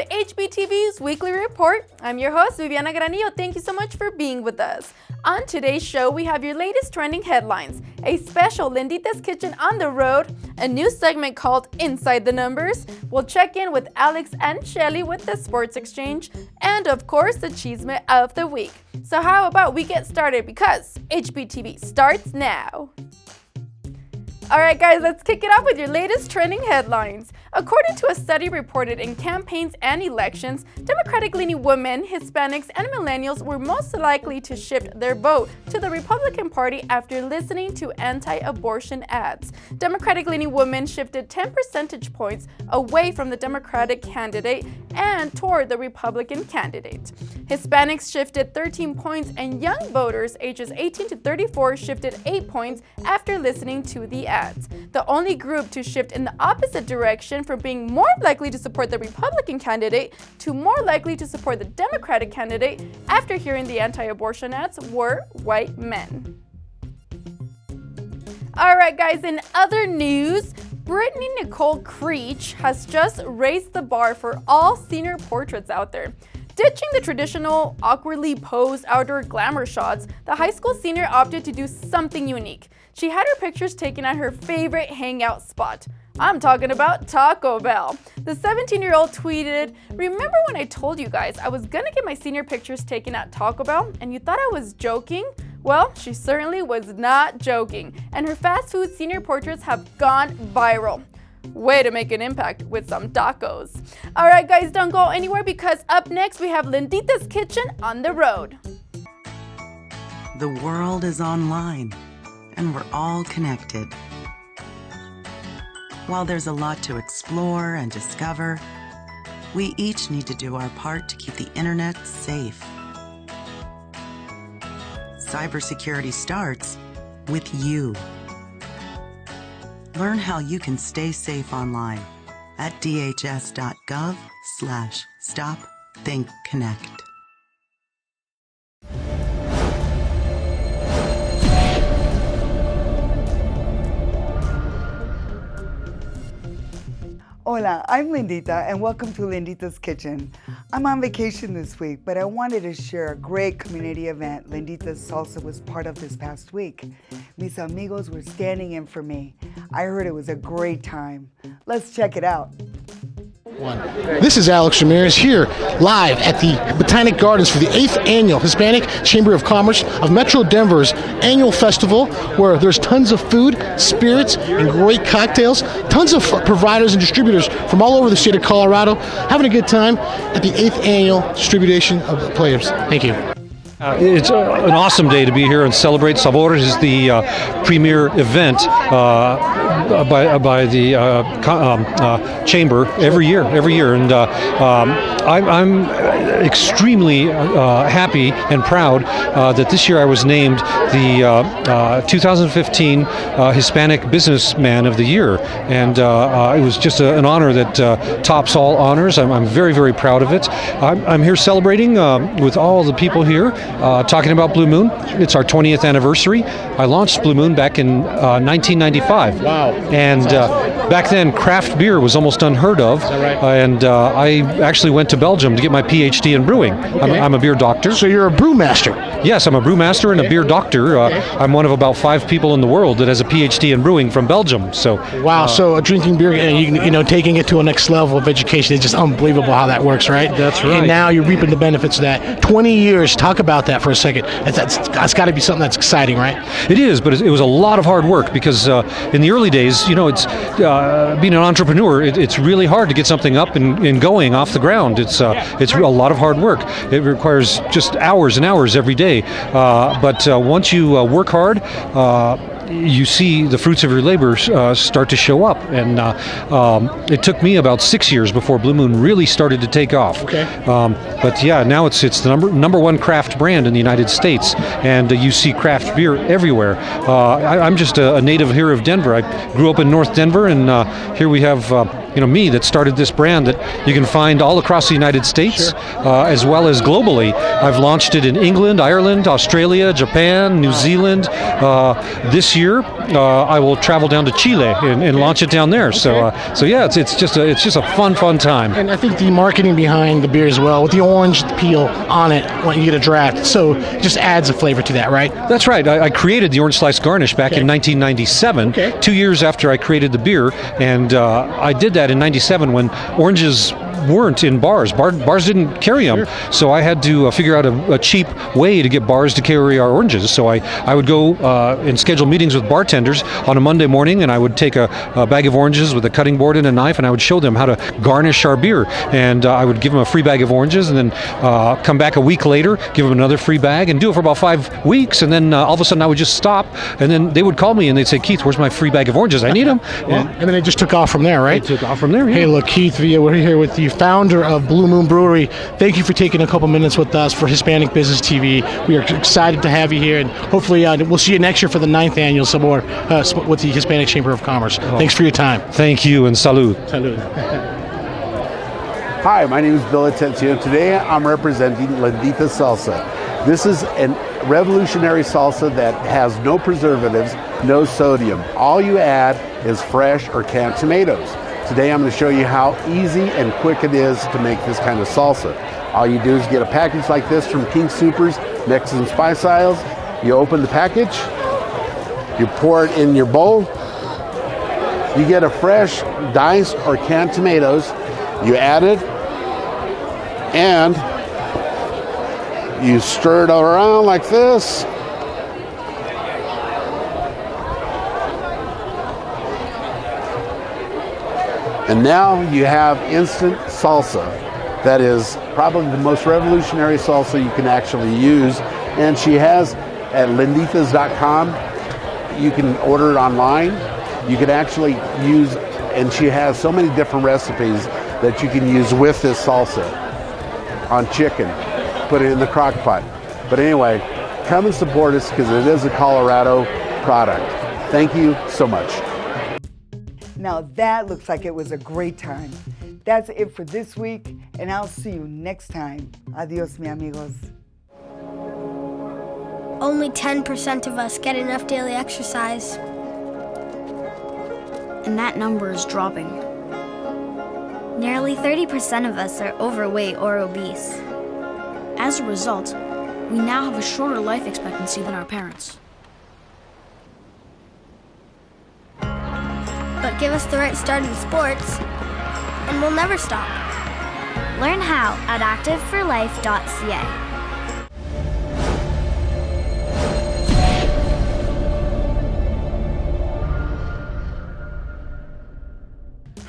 HBTV's Weekly Report. I'm your host, Viviana Granillo. Thank you so much for being with us. On today's show, we have your latest trending headlines, a special Lindita's Kitchen on the road, a new segment called Inside the Numbers. We'll check in with Alex and Shelley with the Sports Exchange, and of course, the Chisme of the Week. So how about we get started, because HBTV starts now. All right, guys, let's kick it off with your latest trending headlines. According to a study reported in Campaigns and Elections, Democratic-leaning women, Hispanics, and millennials were most likely to shift their vote to the Republican Party after listening to anti-abortion ads. Democratic-leaning women shifted 10 percentage points away from the Democratic candidate and toward the Republican candidate. Hispanics shifted 13 points, and young voters ages 18 to 34 shifted 8 points after listening to the ads. The only group to shift in the opposite direction from being more likely to support the Republican candidate to more likely to support the Democratic candidate after hearing the anti-abortion ads were white men. All right, guys, in other news, Brittany Nicole Creech has just raised the bar for all senior portraits out there. Ditching the traditional awkwardly posed outdoor glamour shots, the high school senior opted to do something unique. She had her pictures taken at her favorite hangout spot. I'm talking about Taco Bell. The 17-year-old tweeted, "Remember when I told you guys I was gonna get my senior pictures taken at Taco Bell and you thought I was joking? Well, she certainly was not joking, and her fast food senior portraits have gone viral." Way to make an impact with some tacos. All right, guys, don't go anywhere, because up next we have Lindita's Kitchen on the road. The world is online, and we're all connected. While there's a lot to explore and discover, we each need to do our part to keep the internet safe. Cybersecurity starts with you. Learn how you can stay safe online at dhs.gov/stopthinkconnect. Hola, I'm Lindita, and welcome to Lindita's Kitchen. I'm on vacation this week, but I wanted to share a great community event Lindita's Salsa was part of this past week. Mis amigos were standing in for me. I heard it was a great time. Let's check it out. This is Alex Ramirez here, live at the Botanic Gardens for the 8th Annual Hispanic Chamber of Commerce of Metro Denver's annual festival, where there's tons of food, spirits, and great cocktails. Tons of providers and distributors from all over the state of Colorado having a good time at the 8th Annual Distribution of the Players. Thank you. It's an awesome day to be here and celebrate. Sabores is the premier event by the chamber every year, and I'm extremely happy and proud that this year I was named the 2015 Hispanic Businessman of the Year, and it was just an honor that tops all honors. I'm very, very proud of it. I'm here celebrating with all the people here. Talking about Blue Moon. It's our 20th anniversary. I launched Blue Moon back in 1995. Wow. And back then, craft beer was almost unheard of. Is that right? And I actually went to Belgium to get my PhD in brewing. Okay. I'm a beer doctor. So you're a brewmaster? Yes, I'm a brewmaster and a beer doctor. I'm one of about 5 people in the world that has a PhD in brewing from Belgium. So wow. So drinking beer and you know, taking it to a next level of education is just unbelievable how that works, right? That's right. And now you're reaping the benefits of that. 20 years. Talk about that for a second. That's got to be something that's exciting, right? It is, but it was a lot of hard work, because in the early days, you know, it's being an entrepreneur. It's really hard to get something up and going off the ground. It's a lot of hard work. It requires just hours and hours every day. But once you work hard, you see the fruits of your labor start to show up. And it took me about 6 years before Blue Moon really started to take off. Okay. But yeah, now it's the number one craft brand in the United States, and you see craft beer everywhere. I'm just a native here of Denver. I grew up in North Denver, and here we have me that started this brand that you can find all across the United States, as well as globally. I've launched it in England, Ireland, Australia, Japan, New Zealand. This year, I will travel down to Chile and launch it down there. So yeah, it's just a fun time. And I think the marketing behind the beer as well, with the orange peel on it when you get a draft, so it just adds a flavor to that, right? That's right. I created the orange slice garnish back in 1997, 2 years after I created the beer, and I did that in 97 when oranges weren't in bars. Bars didn't carry them, so I had to figure out a cheap way to get bars to carry our oranges. So I would go and schedule meetings with bartenders on a Monday morning, and I would take a bag of oranges with a cutting board and a knife, and I would show them how to garnish our beer. And I would give them a free bag of oranges, and then come back a week later, give them another free bag, and do it for about 5 weeks. And then all of a sudden I would just stop, and then they would call me and they'd say, "Keith, where's my free bag of oranges? I need them." And then it just took off from there, right? It took off from there, yeah. Hey, look, Keith, we're here with the founder of Blue Moon Brewery. Thank you for taking a couple minutes with us for Hispanic Business TV. We are excited to have you here, and hopefully we'll see you next year for the 9th annual Sabor with the Hispanic Chamber of Commerce. Thanks for your time. Thank you, and salud. Salud. Hi, my name is Bill Atencio. Today I'm representing Lindita Salsa. This is a revolutionary salsa that has no preservatives, no sodium. All you add is fresh or canned tomatoes. Today I'm going to show you how easy and quick it is to make this kind of salsa. All you do is get a package like this from King Soopers, Mexican spice aisles. You open the package, you pour it in your bowl, you get a fresh diced or canned tomatoes, you add it, and you stir it around like this. And now you have instant salsa. That is probably the most revolutionary salsa you can actually use. And she has at linditas.com. You can order it online. You can actually use, and she has so many different recipes that you can use with this salsa on chicken. Put it in the crock pot. But anyway, come and support us because it is a Colorado product. Thank you so much. Now that looks like it was a great time. That's it for this week, and I'll see you next time. Adios, mi amigos. Only 10% of us get enough daily exercise. And that number is dropping. Nearly 30% of us are overweight or obese. As a result, we now have a shorter life expectancy than our parents. But give us the right start in sports, and we'll never stop. Learn how at activeforlife.ca.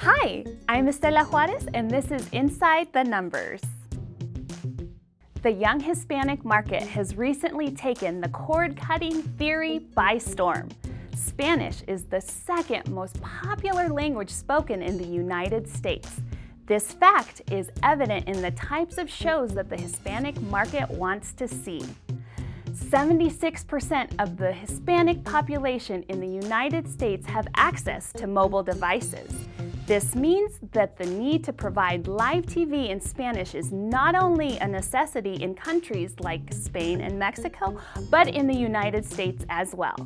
Hi, I'm Estella Juarez, and this is Inside the Numbers. The young Hispanic market has recently taken the cord-cutting theory by storm. Spanish is the second most popular language spoken in the United States. This fact is evident in the types of shows that the Hispanic market wants to see. 76% of the Hispanic population in the United States have access to mobile devices. This means that the need to provide live TV in Spanish is not only a necessity in countries like Spain and Mexico, but in the United States as well.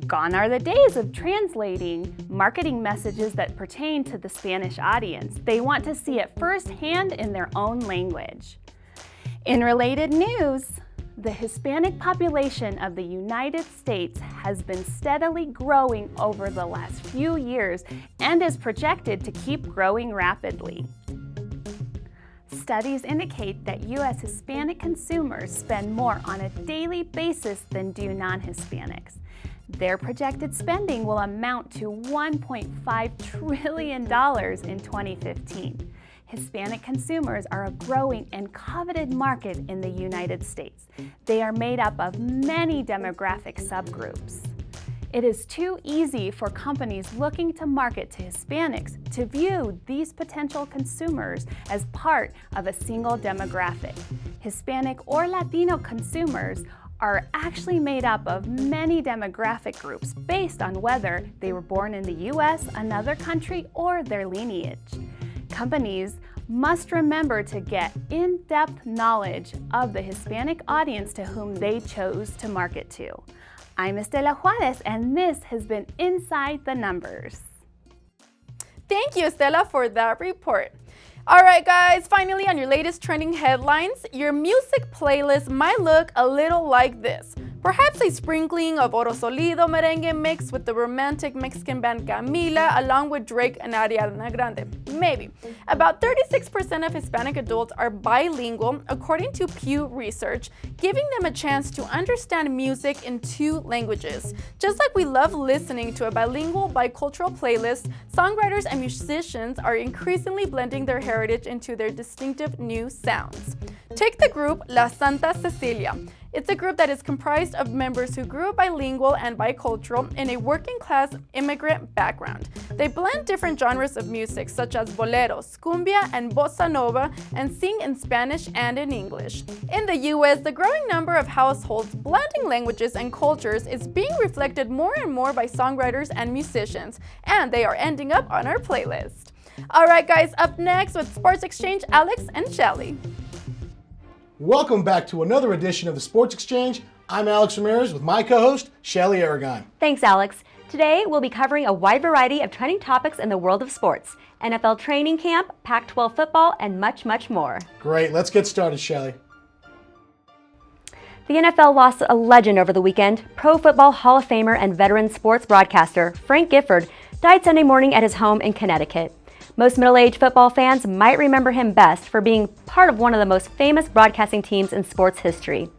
Gone are the days of translating marketing messages that pertain to the Spanish audience. They want to see it firsthand in their own language. In related news, the Hispanic population of the United States has been steadily growing over the last few years and is projected to keep growing rapidly. Studies indicate that U.S. Hispanic consumers spend more on a daily basis than do non-Hispanics. Their projected spending will amount to $1.5 trillion in 2015. Hispanic consumers are a growing and coveted market in the United States. They are made up of many demographic subgroups. It is too easy for companies looking to market to Hispanics to view these potential consumers as part of a single demographic. Hispanic or Latino consumers are actually made up of many demographic groups based on whether they were born in the US, another country, or their lineage. Companies must remember to get in-depth knowledge of the Hispanic audience to whom they chose to market to. I'm Estella Juarez, and this has been Inside the Numbers. Thank you, Estella, for that report. All right, guys, finally on your latest trending headlines, your music playlist might look a little like this. Perhaps a sprinkling of Oro Solido merengue mixed with the romantic Mexican band Camila, along with Drake and Ariana Grande. Maybe. About 36% of Hispanic adults are bilingual, according to Pew Research, giving them a chance to understand music in 2 languages. Just like we love listening to a bilingual, bicultural playlist, songwriters and musicians are increasingly blending their heritage into their distinctive new sounds. Take the group La Santa Cecilia. It's a group that is comprised of members who grew up bilingual and bicultural in a working-class immigrant background. They blend different genres of music such as boleros, cumbia, and bossa nova, and sing in Spanish and in English. In the US, the growing number of households blending languages and cultures is being reflected more and more by songwriters and musicians, and they are ending up on our playlist. All right, guys, up next with Sports Xchange, Alex and Shelley. Welcome back to another edition of the Sports Xchange. I'm Alex Ramirez with my co-host, Shelley Aragon. Thanks, Alex. Today, we'll be covering a wide variety of trending topics in the world of sports, NFL training camp, Pac-12 football, and much, much more. Great, let's get started, Shelley. The NFL lost a legend over the weekend. Pro Football Hall of Famer and veteran sports broadcaster Frank Gifford died Sunday morning at his home in Connecticut. Most middle-aged football fans might remember him best for being part of one of the most famous broadcasting teams in sports history.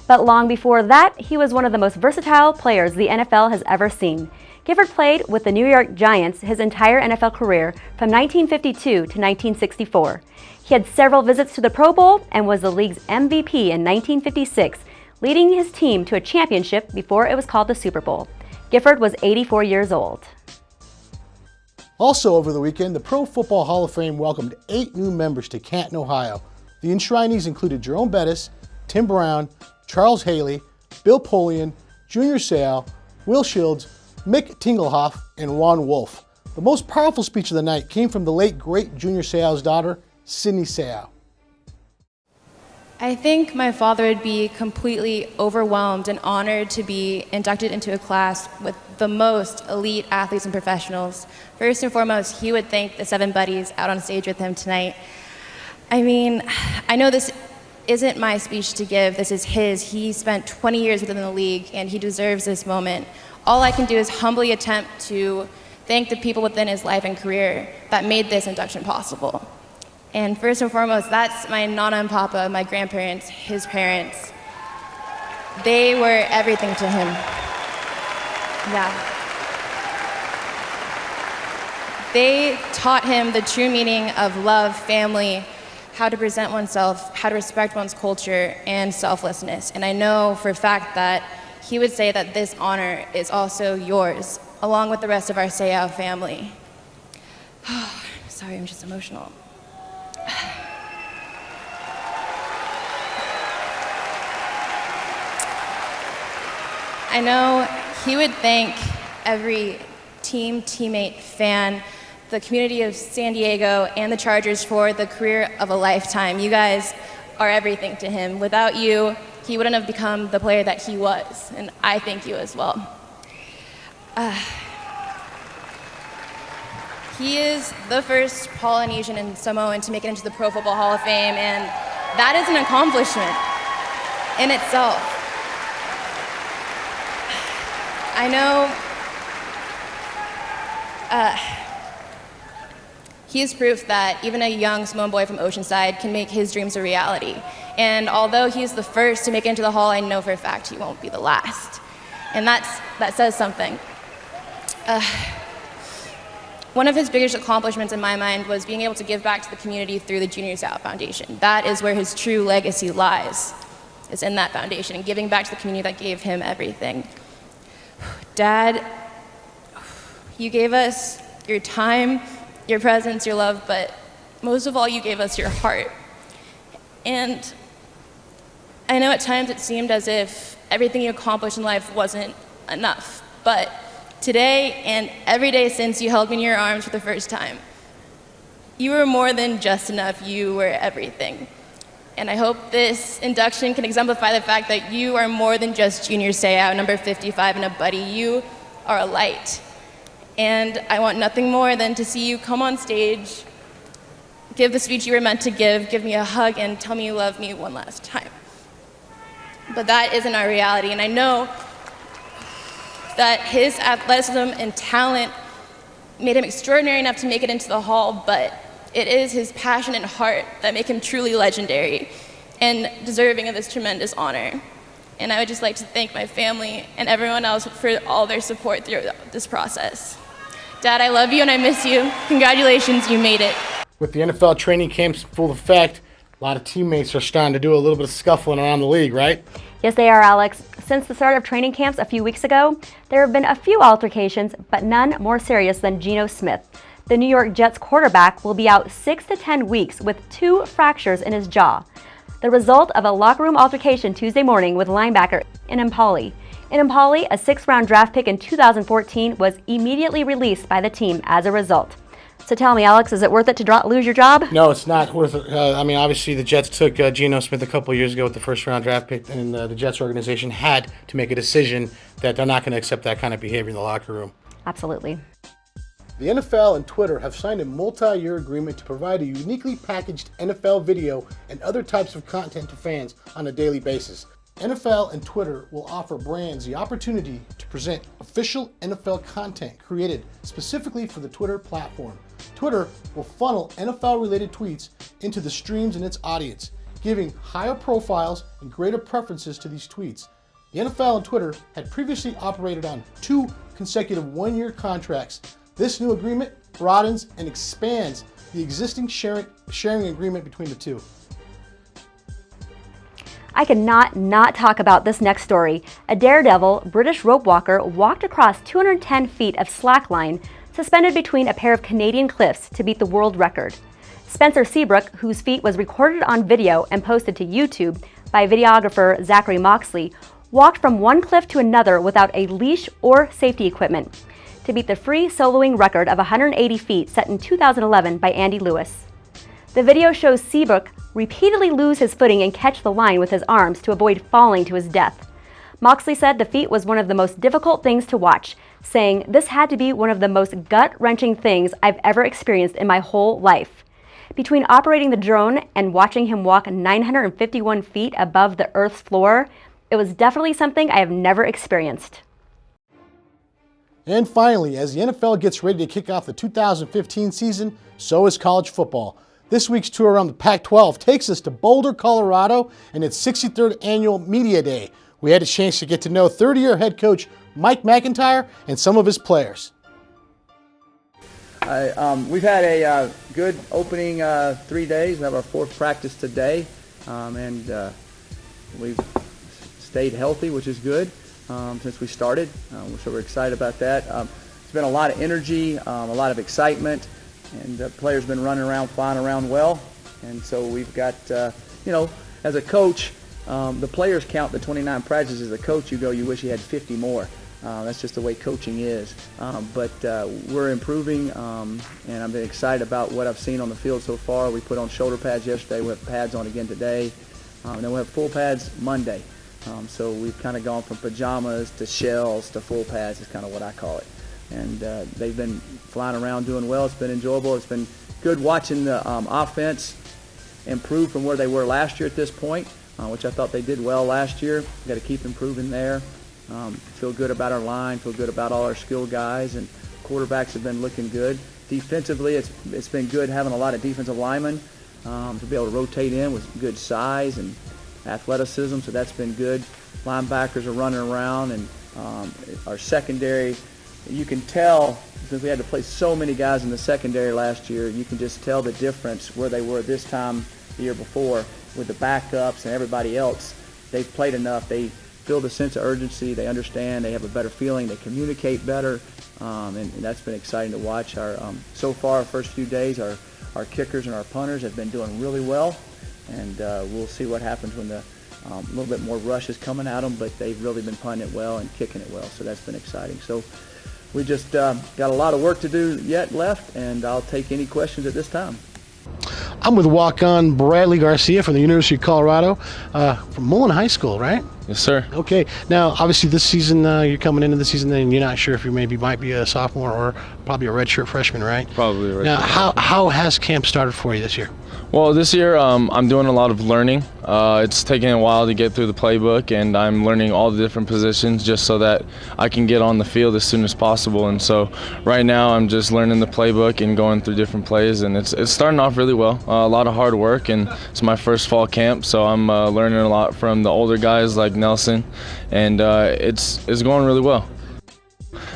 But long before that, he was one of the most versatile players the NFL has ever seen. Gifford played with the New York Giants his entire NFL career from 1952 to 1964. He had several visits to the Pro Bowl and was the league's MVP in 1956, leading his team to a championship before it was called the Super Bowl. Gifford was 84 years old. Also over the weekend, the Pro Football Hall of Fame welcomed 8 new members to Canton, Ohio. The enshrinees included Jerome Bettis, Tim Brown, Charles Haley, Bill Polian, Junior Seau, Will Shields, Mick Tingelhoff, and Ron Wolf. The most powerful speech of the night came from the late great Junior Seau's daughter, Sydney Seau. I think my father would be completely overwhelmed and honored to be inducted into a class with the most elite athletes and professionals. First and foremost, he would thank the 7 buddies out on stage with him tonight. I mean, I know this isn't my speech to give, this is his. He spent 20 years within the league and he deserves this moment. All I can do is humbly attempt to thank the people within his life and career that made this induction possible. And first and foremost, that's my Nana and Papa, my grandparents, his parents. They were everything to him. Yeah. They taught him the true meaning of love, family, how to present oneself, how to respect one's culture, and selflessness. And I know for a fact that he would say that this honor is also yours, along with the rest of our Seau family. Sorry, I'm just emotional. I know he would thank every team, teammate, fan, the community of San Diego, and the Chargers for the career of a lifetime. You guys are everything to him. Without you, he wouldn't have become the player that he was, and I thank you as well. He is the first Polynesian and Samoan to make it into the Pro Football Hall of Fame, and that is an accomplishment in itself. I know he is proof that even a young Samoan boy from Oceanside can make his dreams a reality. And although he's the first to make it into the Hall, I know for a fact he won't be the last. And that says something. One of his biggest accomplishments in my mind was being able to give back to the community through the Junior Seau Foundation. That is where his true legacy lies, is in that foundation, and giving back to the community that gave him everything. Dad, you gave us your time, your presence, your love, but most of all, you gave us your heart. And I know at times it seemed as if everything you accomplished in life wasn't enough, but today and every day since you held me in your arms for the first time, you were more than just enough, you were everything. And I hope this induction can exemplify the fact that you are more than just junior Seau, number 55 and a buddy. You are a light. And I want nothing more than to see you come on stage, give the speech you were meant to give me a hug, and tell me you love me one last time. But that isn't our reality, and I know that his athleticism and talent made him extraordinary enough to make it into the hall, but it is his passion and heart that make him truly legendary and deserving of this tremendous honor. And I would just like to thank my family and everyone else for all their support through this process. Dad, I love you and I miss you. Congratulations, you made it. With the NFL training camps in full effect, a lot of teammates are starting to do a little bit of scuffling around the league, right? Yes, they are, Alex. Since the start of training camps a few weeks ago, there have been a few altercations, but none more serious than Geno Smith. The New York Jets quarterback will be out 6 to 10 weeks with 2 fractures in his jaw. The result of a locker room altercation Tuesday morning with linebacker Inampali. Inampali, a 6th-round draft pick in 2014, was immediately released by the team as a result. So tell me, Alex, is it worth it to lose your job? No, it's not worth it. Obviously, the Jets took Geno Smith a couple of years ago with the first-round draft pick, and the Jets organization had to make a decision that they're not going to accept that kind of behavior in the locker room. Absolutely. The NFL and Twitter have signed a multi-year agreement to provide a uniquely packaged NFL video and other types of content to fans on a daily basis. NFL and Twitter will offer brands the opportunity to present official NFL content created specifically for the Twitter platform. Twitter will funnel NFL-related tweets into the streams and its audience, giving higher profiles and greater preferences to these tweets. The NFL and Twitter had previously operated on 2 consecutive 1-year contracts. This new agreement broadens and expands the existing sharing agreement between the two. I cannot not talk about this next story. A daredevil British rope walker walked across 210 feet of slackline suspended between a pair of Canadian cliffs to beat the world record. Spencer Seabrook, whose feat was recorded on video and posted to YouTube by videographer Zachary Moxley, walked from one cliff to another without a leash or safety equipment to beat the free soloing record of 180 feet set in 2011 by Andy Lewis. The video shows Seabrook repeatedly lose his footing and catch the line with his arms to avoid falling to his death. Moxley said the feat was one of the most difficult things to watch, saying, "This had to be one of the most gut-wrenching things I've ever experienced in my whole life." Between operating the drone and watching him walk 951 feet above the Earth's floor, it was definitely something I have never experienced. And finally, as the NFL gets ready to kick off the 2015 season, so is college football. This week's tour around the Pac-12 takes us to Boulder, Colorado, and its 63rd annual Media Day. We had a chance to get to know third-year head coach Mike McIntyre and some of his players. We've had a good opening 3 days. We have our 4th practice today, and we've stayed healthy, which is good since we started. So we're excited about that. It's been a lot of energy, a lot of excitement, and the players have been running around, flying around well. And so we've got, as a coach, the players count the 29 practices. As a coach, you wish you had 50 more. That's just the way coaching is. But we're improving, and I've been excited about what I've seen on the field so far. We put on shoulder pads yesterday. We have pads on again today. And then we have full pads Monday. So we've kind of gone from pajamas to shells to full pads is kind of what I call it. And they've been flying around doing well. It's been enjoyable. It's been good watching the offense improve from where they were last year at this point, which I thought they did well last year. We've got to keep improving there. Feel good about our line, feel good about all our skilled guys, and quarterbacks have been looking good. Defensively, it's been good having a lot of defensive linemen to be able to rotate in with good size and athleticism, so that's been good. Linebackers are running around, and our secondary, you can tell, since we had to play so many guys in the secondary last year, you can just tell the difference where they were this time the year before with the backups and everybody else. They've played enough. They feel the sense of urgency. They understand. They have a better feeling. They communicate better, and that's been exciting to watch. So far, our first few days, our kickers and our punters have been doing really well, and we'll see what happens when the A little bit more rush is coming at them, but they've really been punting it well and kicking it well, so that's been exciting. So we just got a lot of work to do yet left, and I'll take any questions at this time. I'm with walk-on Bradley Garcia from the University of Colorado, from Mullen High School, right? Yes, sir. Okay. Now, obviously, this season, you're coming into the season, and you're not sure if you might be a sophomore or probably a redshirt freshman, right? Probably a redshirt. Now, how has camp started for you this year? Well, this year I'm doing a lot of learning. It's taking a while to get through the playbook, and I'm learning all the different positions just so that I can get on the field as soon as possible. And so right now I'm just learning the playbook and going through different plays, and it's starting off really well. A lot of hard work, and it's my first fall camp, so I'm learning a lot from the older guys like Nelson, and it's going really well.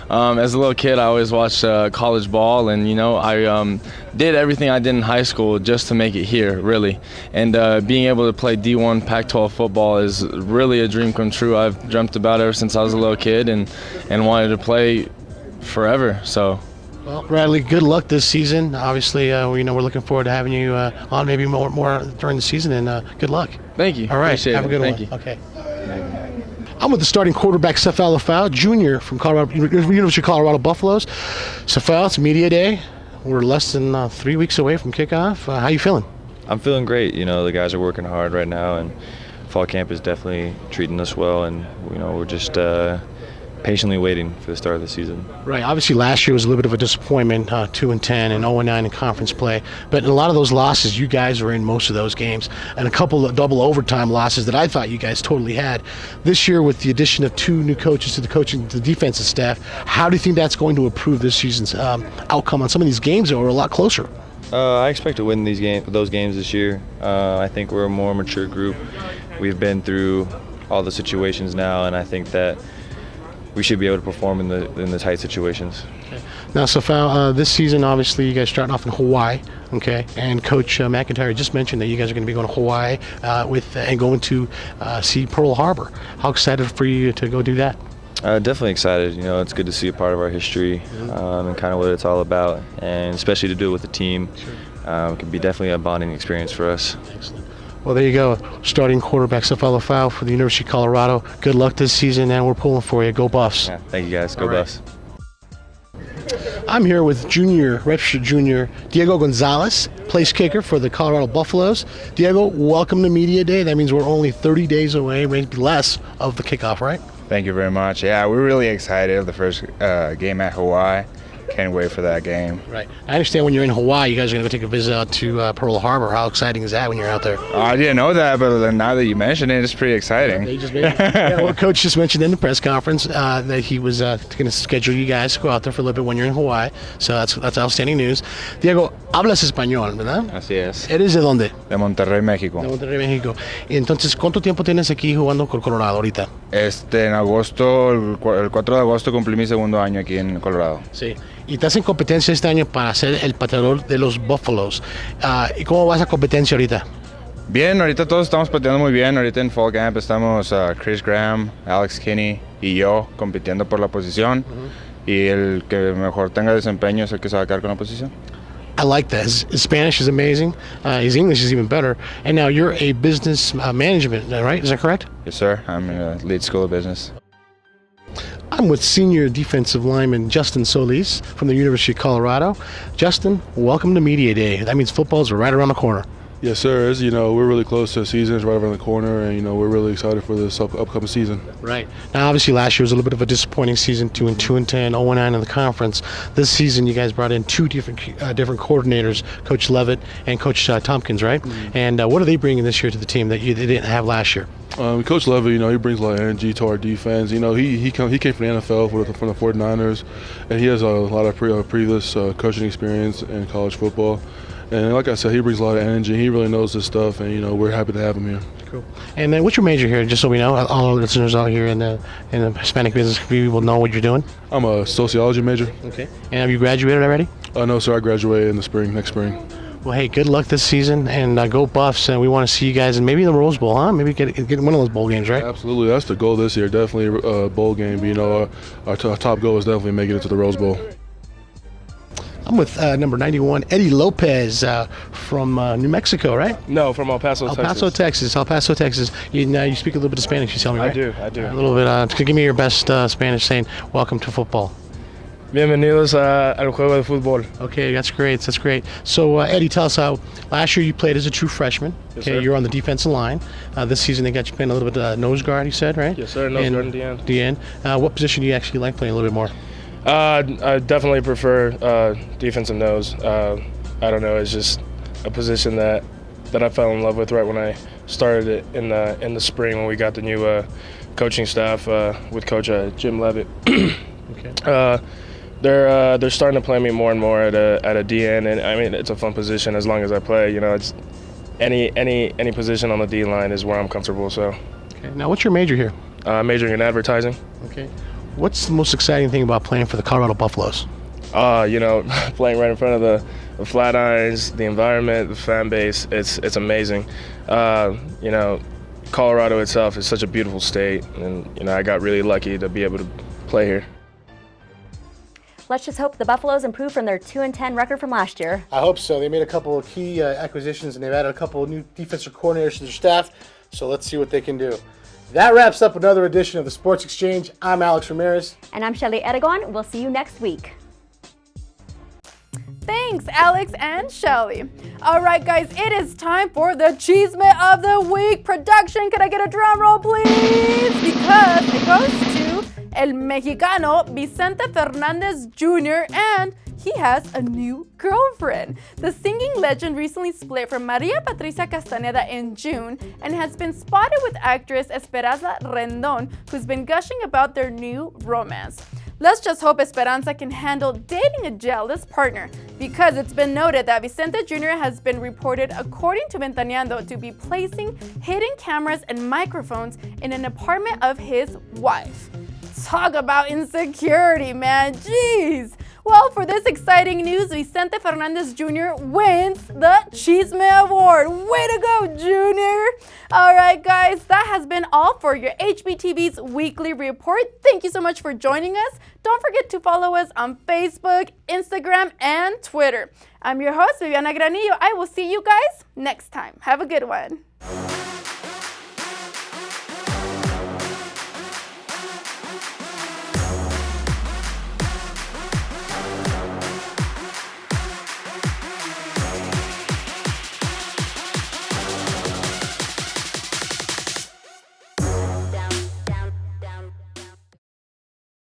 As a little kid, I always watched college ball, and I did everything I did in high school just to make it here, really. And being able to play D1 Pac-12 football is really a dream come true. I've dreamt about it ever since I was a little kid, and wanted to play forever. So. Well, Bradley, good luck this season. Obviously, we're looking forward to having you on maybe more during the season, and good luck. Thank you. All right, Appreciate have a good Thank one. you. Okay. I'm with the starting quarterback, Safal Afau, junior from University of Colorado Buffaloes. Safal, it's Media Day. We're less than 3 weeks away from kickoff. How you feeling? I'm feeling great. The guys are working hard right now, and fall camp is definitely treating us well, and we're just patiently waiting for the start of the season. Right. Obviously, last year was a little bit of a disappointment, 2-10 and 0-9 in conference play. But in a lot of those losses, you guys were in most of those games, and a couple of double overtime losses that I thought you guys totally had. This year, with the addition of 2 new coaches to the defensive staff, how do you think that's going to improve this season's outcome on some of these games that were a lot closer? I expect to win those games this year. I think we're a more mature group. We've been through all the situations now, and I think that we should be able to perform in the tight situations. Okay. Now, Safal, this season, obviously, you guys starting off in Hawaii, okay? And Coach McIntyre just mentioned that you guys are going to be going to Hawaii and going to see Pearl Harbor. How excited for you to go do that? Definitely excited. It's good to see a part of our history and kind of what it's all about, and especially to do it with the team. Sure. It can be definitely a bonding experience for us. Excellent. Well, there you go. Starting quarterback Safal Afau for the University of Colorado. Good luck this season, and we're pulling for you. Go Buffs. Yeah, thank you, guys. Go Buffs. I'm here with redshirt junior Diego Gonzalez, place kicker for the Colorado Buffaloes. Diego, welcome to Media Day. That means we're only 30 days away, maybe less, of the kickoff, right? Thank you very much. Yeah, we're really excited. The first game at Hawaii. Can't wait for that game. Right. I understand when you're in Hawaii, you guys are going to go take a visit out to Pearl Harbor. How exciting is that when you're out there? I didn't know that, but now that you mention it, it's pretty exciting. Well, Coach just mentioned in the press conference that he was going to schedule you guys to go out there for a little bit when you're in Hawaii. So that's outstanding news. Diego, hablas español, ¿verdad? Así es. ¿Eres de dónde? De Monterrey, México. De Monterrey, México. Entonces, ¿cuánto tiempo tienes aquí jugando con Colorado ahorita? En agosto, el 4 de agosto cumplí mi segundo año aquí en Colorado. Sí. Y estás en competencia este año para ser el pateador de los Buffaloes. ¿Y cómo va esa competencia ahorita? Bien, ahorita todos estamos pateando muy bien. Ahorita en Fall Camp estamos Chris Graham, Alex Kinney y yo compitiendo por la posición. Y el que mejor tenga desempeño es el que se va a quedar con la posición. I like that. His Spanish is amazing. His English is even better. And now you're a business management, right? Is that correct? Yes, sir. I'm in a lead school of business. I'm with senior defensive lineman Justin Solis from the University of Colorado. Justin, welcome to Media Day. That means football's right around the corner. Yes, sir. As you know, we're really close to the season. It's right around the corner, and we're really excited for this upcoming season. Right. Now, obviously, last year was a little bit of a disappointing season, 2-10, 0-9 in the conference. This season, you guys brought in 2 different coordinators, Coach Levitt and Coach Tompkins, right? Mm-hmm. And what are they bringing this year to the team that they didn't have last year? Coach Levitt, he brings a lot of energy to our defense. He came from the NFL from the 49ers, and he has a lot of previous coaching experience in college football. And like I said, he brings a lot of energy. He really knows this stuff, and we're happy to have him here. Cool. And then what's your major here, just so we know, all our listeners out here in the Hispanic business community will know what you're doing? I'm a sociology major. Okay. And have you graduated already? No, sir. I graduate in the spring, next spring. Well, hey, good luck this season, and go Buffs. And we want to see you guys in maybe the Rose Bowl, huh? Maybe get one of those bowl games, right? Absolutely. That's the goal this year, definitely a bowl game. But, our top goal is definitely making it to the Rose Bowl. I'm with number 91, Eddie Lopez from New Mexico, right? No, from El Paso, Texas. El Paso, Texas. You speak a little bit of Spanish, you tell me, right? I do. A little bit. Give me your best Spanish saying, welcome to football. Bienvenidos al juego de fútbol. Okay, that's great. So, Eddie, tell us how last year you played as a true freshman. Yes, okay, sir. you're on the defensive line. This season they got you playing a little bit nose guard, you said, right? Yes, sir. Nose guard in the end. The end. What position do you actually like playing a little bit more? I definitely prefer defensive nose. I don't know. It's just a position that I fell in love with right when I started it in the spring when we got the new coaching staff with Coach Jim Levitt. Okay. They're starting to play me more and more at a DN, and I mean it's a fun position as long as I play. You know, it's any position on the D line is where I'm comfortable. So. Okay. Now, what's your major here? Majoring in advertising. Okay. What's the most exciting thing about playing for the Colorado Buffaloes? You know, playing right in front of the Flatirons, the environment, the fan base. It's amazing. You know, Colorado itself is such a beautiful state, and you know I got really lucky to be able to play here. Let's just hope the Buffaloes improve from their 2-10 record from last year. I hope so. They made a couple of key acquisitions, and they've added a couple of new defensive coordinators to their staff, so let's see what they can do. That wraps up another edition of the Sports Exchange. I'm Alex Ramirez. And I'm Shelley Aragon. We'll see you next week. Thanks, Alex and Shelley. All right, guys, it is time for the Chisme of the Week. Production, can I get a drum roll, please? Because it goes to El Mexicano Vicente Fernandez Jr., and he has a new girlfriend. The singing legend recently split from Maria Patricia Castaneda in June and has been spotted with actress Esperanza Rendon, who's been gushing about their new romance. Let's just hope Esperanza can handle dating a jealous partner, because it's been noted that Vicente Jr. has been reported, according to Ventaneando, to be placing hidden cameras and microphones in an apartment of his wife. Talk about insecurity, man. Jeez. Well, for this exciting news, Vicente Fernandez Jr. wins the Chisme Award. Way to go, Junior. All right, guys, that has been all for your HBTV's weekly report. Thank you so much for joining us. Don't forget to follow us on Facebook, Instagram, and Twitter. I'm your host, Viviana Granillo. I will see you guys next time. Have a good one.